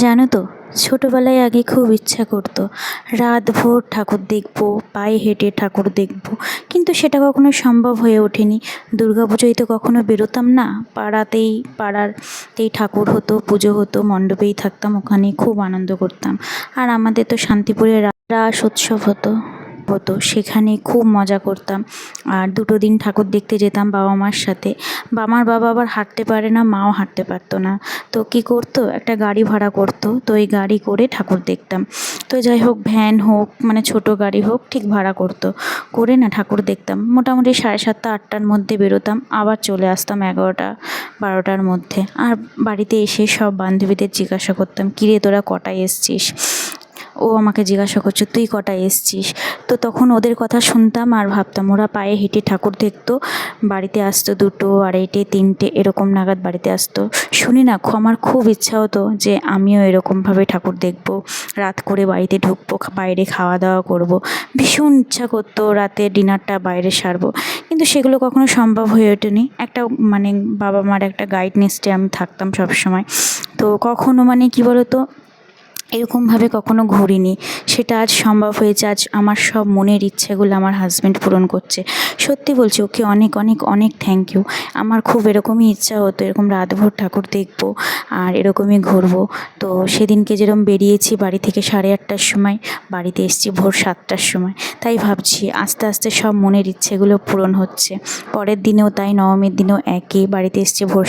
জানো তো, ছোটোবেলায় আগে খুব ইচ্ছা করতো রাতভর ঠাকুর দেখবো, পায়ে হেঁটে ঠাকুর দেখবো, কিন্তু সেটা কখনো সম্ভব হয়ে ওঠেনি। দুর্গাপুজোয় তো কখনো বেরোতাম না, পাড়াতেই ঠাকুর হতো, পুজো হতো, মণ্ডপেই থাকতাম, ওখানে খুব আনন্দ করতাম। আর আমাদের তো শান্তিপুরে রাস উৎসব হতো, সেখানে খুব মজা করতাম। আর 2 দিন ঠাকুর দেখতে যেতাম বাবা মার সাথে। আমার বাবা আবার হাঁটতে পারে না, মাও হাঁটতে পারতো না, তো কী করতো, একটা গাড়ি ভাড়া করতো, তো ওই গাড়ি করে ঠাকুর দেখতাম। তো যাই হোক, ভ্যান হোক মানে ছোটো গাড়ি হোক, ঠিক ভাড়া করতো, করে না ঠাকুর দেখতাম। মোটামুটি 7:30 8টার মধ্যে বেরোতাম, আবার চলে আসতাম 11টা 12টার মধ্যে। আর বাড়িতে এসে সব বান্ধবীদের জিজ্ঞাসা করতাম, কিরে তোরা কটায় এসছিস? ও আমাকে জিজ্ঞাসা করছে, তুই কটায় এসছিস? তো তখন ওদের কথা শুনতাম আর ভাবতাম, ওরা পায়ে হেঁটে ঠাকুর দেখতো, বাড়িতে আসতো 2টো 2:30 3টে এরকম নাগাদ বাড়িতে আসতো। শুনি না, আমার খুব ইচ্ছা হতো যে আমিও এরকমভাবে ঠাকুর দেখবো, রাত করে বাড়িতে ঢুকবো, বাইরে খাওয়া দাওয়া করবো। ভীষণ ইচ্ছা করতো রাতে ডিনারটা বাইরে সারবো, কিন্তু সেগুলো কখনো সম্ভব হয়ে ওঠেনি। একটা মানে বাবা মার একটা গাইডনেসে আমি থাকতাম সবসময়। তো কখনো মানে কী বলতো, এরকমভাবে কখনো ঘুরিনি। সেটা আজ সম্ভব হয়েছে, আজ আমার সব মনের ইচ্ছেগুলো আমার হাজব্যান্ড পূরণ করছে। সত্যি বলছি, ওকে অনেক অনেক অনেক থ্যাংক ইউ। আমার খুব এরকমই ইচ্ছা হতো, এরকম রাতভর ঠাকুর দেখবো আর এরকমই ঘুরবো। তো সেদিনকে যেরকম বেরিয়েছি বাড়ি থেকে 8:30টার সময়, বাড়িতে এসেছি ভোর 7টার সময়। তাই ভাবছি আস্তে আস্তে সব মনের ইচ্ছেগুলো পূরণ হচ্ছে। পরের দিনেও তাই, নবমীর দিনেও একই, বাড়িতে এসেছি ভোর